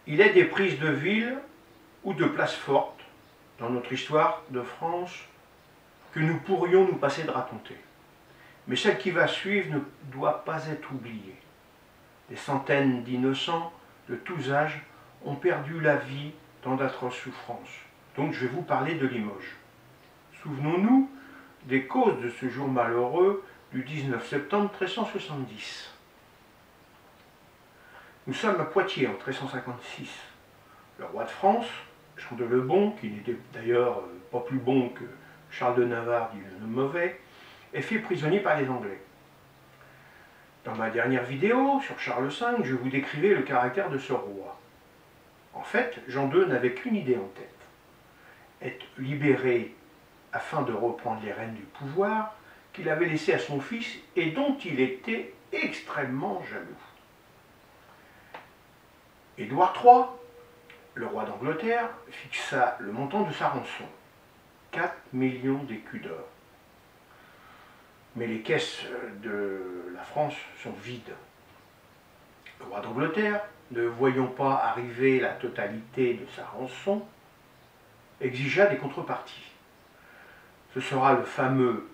Il est des prises de ville ou de places fortes dans notre histoire de France que nous pourrions nous passer de raconter. Mais celle qui va suivre ne doit pas être oubliée. Des centaines d'innocents de tous âges ont perdu la vie dans d'atroces souffrances. Donc je vais vous parler de Limoges. Souvenons-nous des causes de ce jour malheureux du 19 septembre 1370. Nous sommes à Poitiers en 1356. Le roi de France, Jean de Lebon, qui n'était d'ailleurs pas plus bon que Charles de Navarre, dit le mauvais, est fait prisonnier par les Anglais. Dans ma dernière vidéo sur Charles V, je vous décrivais le caractère de ce roi. En fait, Jean II n'avait qu'une idée en tête. Être libéré afin de reprendre les rênes du pouvoir qu'il avait laissé à son fils et dont il était extrêmement jaloux. Édouard III, le roi d'Angleterre, fixa le montant de sa rançon, 4 millions d'écus d'or. Mais les caisses de la France sont vides. Le roi d'Angleterre, ne voyant pas arriver la totalité de sa rançon, exigea des contreparties. Ce sera le fameux,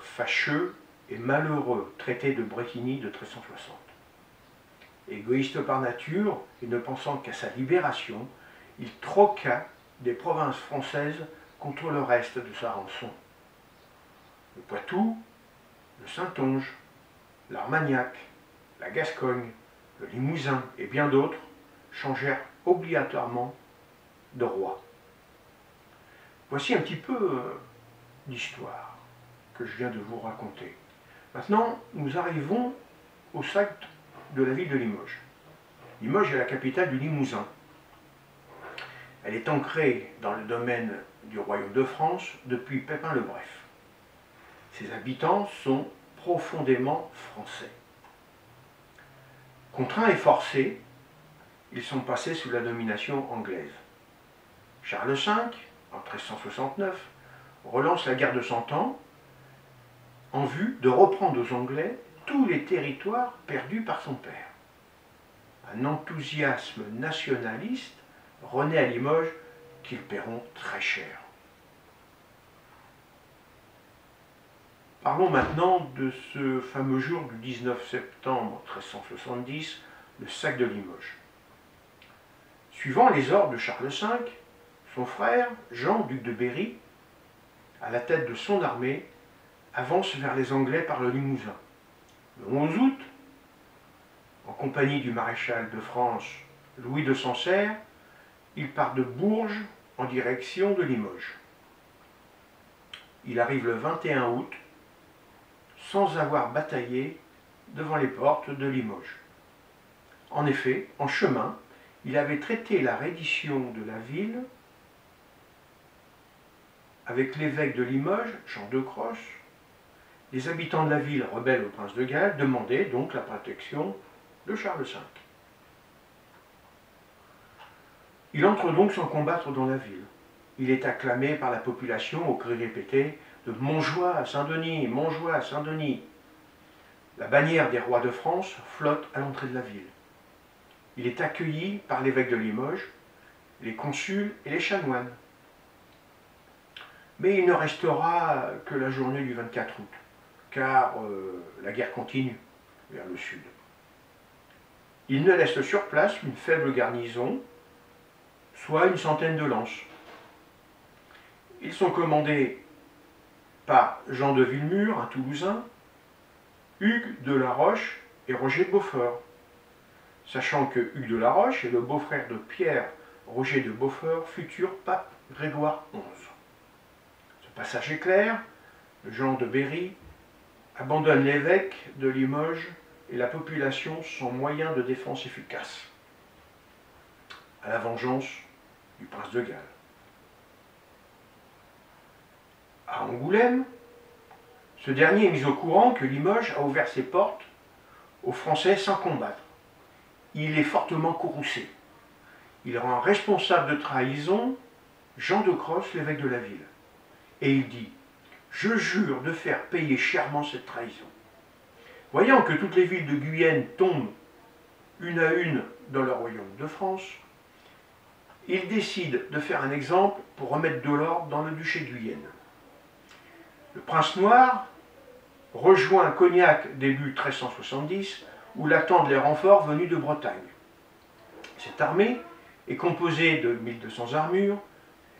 fâcheux et malheureux traité de Brétigny de 1360. Égoïste par nature et ne pensant qu'à sa libération, il troqua des provinces françaises contre le reste de sa rançon. Le Poitou, le Saintonge, l'Armagnac, la Gascogne, le Limousin et bien d'autres changèrent obligatoirement de roi. Voici un petit peu d'histoire que je viens de vous raconter. Maintenant, nous arrivons au sac de la ville de Limoges. Limoges est la capitale du Limousin. Elle est ancrée dans le domaine du royaume de France depuis Pépin le Bref. Ses habitants sont profondément français. Contraints et forcés, ils sont passés sous la domination anglaise. Charles V, en 1369, relance la guerre de Cent Ans en vue de reprendre aux Anglais tous les territoires perdus par son père. Un enthousiasme nationaliste renaît à Limoges qu'ils paieront très cher. Parlons maintenant de ce fameux jour du 19 septembre 1370, le sac de Limoges. Suivant les ordres de Charles V, son frère, Jean, duc de Berry, à la tête de son armée, avance vers les Anglais par le Limousin. Le 11 août, en compagnie du maréchal de France Louis de Sancerre, il part de Bourges en direction de Limoges. Il arrive le 21 août sans avoir bataillé devant les portes de Limoges. En effet, en chemin, il avait traité la reddition de la ville avec l'évêque de Limoges, Jean de Croche. Les habitants de la ville, rebelles au prince de Galles, demandaient donc la protection de Charles V. Il entre donc sans combattre dans la ville. Il est acclamé par la population au cri répété de « Montjoie à Saint-Denis, Montjoie à Saint-Denis ». La bannière des rois de France flotte à l'entrée de la ville. Il est accueilli par l'évêque de Limoges, les consuls et les chanoines. Mais il ne restera que la journée du 24 août, car la guerre continue vers le sud. Il ne laisse sur place qu'une faible garnison, soit une centaine de lances. Ils sont commandés par Jean de Villemur, un Toulousain, Hugues de la Roche et Roger de Beaufort. Sachant que Hugues de la Roche est le beau-frère de Pierre Roger de Beaufort, futur pape Grégoire XI. Ce passage est clair, Jean de Berry abandonne l'évêque de Limoges et la population sans moyen de défense efficace, à la vengeance du prince de Galles. À Angoulême, ce dernier est mis au courant que Limoges a ouvert ses portes aux Français sans combattre. Il est fortement courroucé. Il rend responsable de trahison Jean de Crosse, l'évêque de la ville. Et il dit « Je jure de faire payer chèrement cette trahison ». Voyant que toutes les villes de Guyenne tombent une à une dans le royaume de France, il décide de faire un exemple pour remettre de l'ordre dans le duché de Guyenne. Le prince noir rejoint Cognac début 1370, où l'attendent les renforts venus de Bretagne. Cette armée est composée de 1200 armures,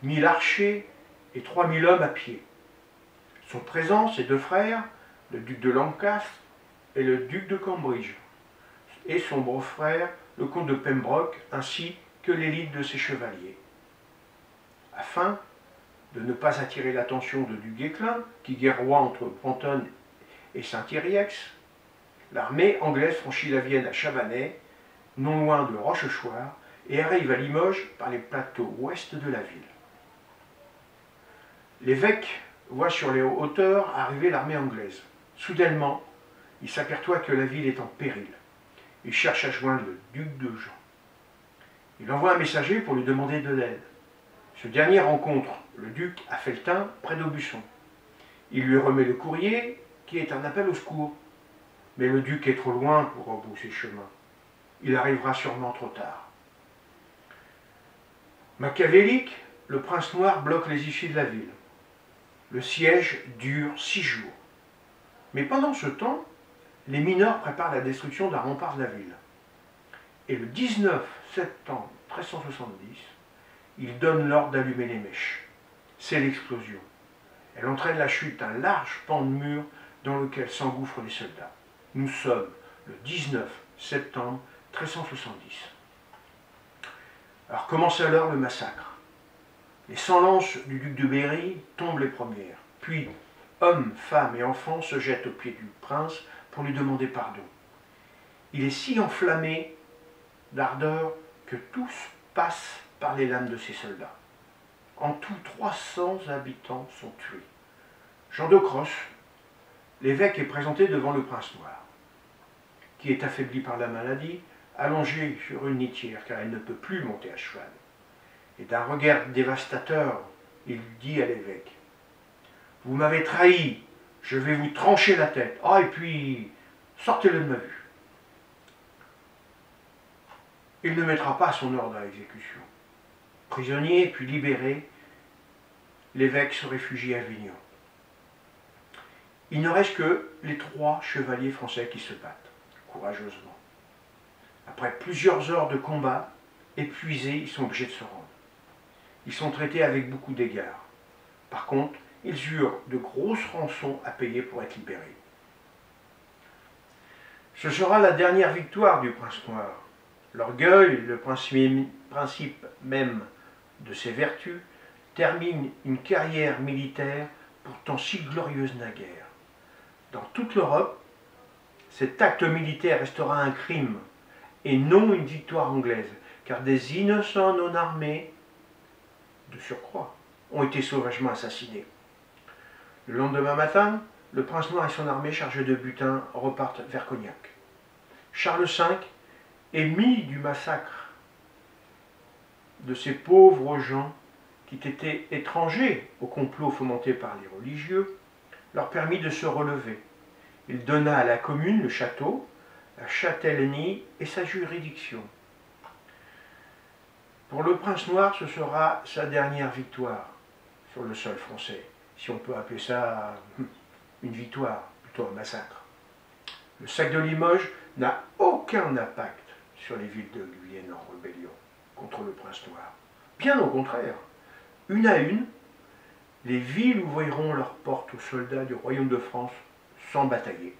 1000 archers et 3000 hommes à pied. Sont présents ses deux frères, le duc de Lancastre et le duc de Cambridge, et son beau-frère, le comte de Pembroke, ainsi que l'élite de ses chevaliers. Afin de ne pas attirer l'attention de Du Guesclin, qui guerroie entre Brantôme et Saint-Yrieix, l'armée anglaise franchit la Vienne à Chabanais, non loin de Rochechouart, et arrive à Limoges par les plateaux ouest de la ville. L'évêque voit sur les hauteurs arriver l'armée anglaise. Soudainement, il s'aperçoit que la ville est en péril. Il cherche à joindre le duc de Jean. Il envoie un messager pour lui demander de l'aide. Ce dernier rencontre le duc à Felletin, près d'Aubusson. Il lui remet le courrier, qui est un appel au secours. Mais le duc est trop loin pour rebrousser chemin. Il arrivera sûrement trop tard. Machiavélique, le prince noir bloque les issues de la ville. Le siège dure 6 jours. Mais pendant ce temps, les mineurs préparent la destruction d'un rempart de la ville. Et le 19 septembre 1370, ils donnent l'ordre d'allumer les mèches. C'est l'explosion. Elle entraîne la chute d'un large pan de mur dans lequel s'engouffrent les soldats. Nous sommes le 19 septembre 1370. Alors commence alors le massacre. Les 100 lances du duc de Berry tombent les premières. Puis, hommes, femmes et enfants se jettent aux pieds du prince pour lui demander pardon. Il est si enflammé d'ardeur que tous passent par les lames de ses soldats. En tout, 300 habitants sont tués. Jean de Cros, l'évêque, est présenté devant le prince noir, qui est affaibli par la maladie, allongé sur une litière, car elle ne peut plus monter à cheval. Et d'un regard dévastateur, il dit à l'évêque, « Vous m'avez trahi, je vais vous trancher la tête. Ah, et puis, sortez-le de ma vue. » Il ne mettra pas son ordre à l'exécution. Prisonnier puis libéré, l'évêque se réfugie à Avignon. Il ne reste que les 3 chevaliers français qui se battent, courageusement. Après plusieurs heures de combat, épuisés, ils sont obligés de se rendre. Ils sont traités avec beaucoup d'égards. Par contre, ils eurent de grosses rançons à payer pour être libérés. Ce sera la dernière victoire du prince noir. L'orgueil, le principe même de ses vertus, termine une carrière militaire pourtant si glorieuse naguère. Dans toute l'Europe, cet acte militaire restera un crime et non une victoire anglaise, car des innocents non armés, de surcroît, ont été sauvagement assassinés. Le lendemain matin, le prince noir et son armée chargée de butin repartent vers Cognac. Charles V, ennemi du massacre de ces pauvres gens qui étaient étrangers au complot fomenté par les religieux, leur permit de se relever. Il donna à la commune le château, la châtellenie et sa juridiction. Pour le prince noir, ce sera sa dernière victoire sur le sol français, si on peut appeler ça une victoire, plutôt un massacre. Le sac de Limoges n'a aucun impact sur les villes de Guyenne en rébellion contre le prince noir. Bien au contraire, une à une, les villes ouvriront leurs portes aux soldats du royaume de France sans batailler.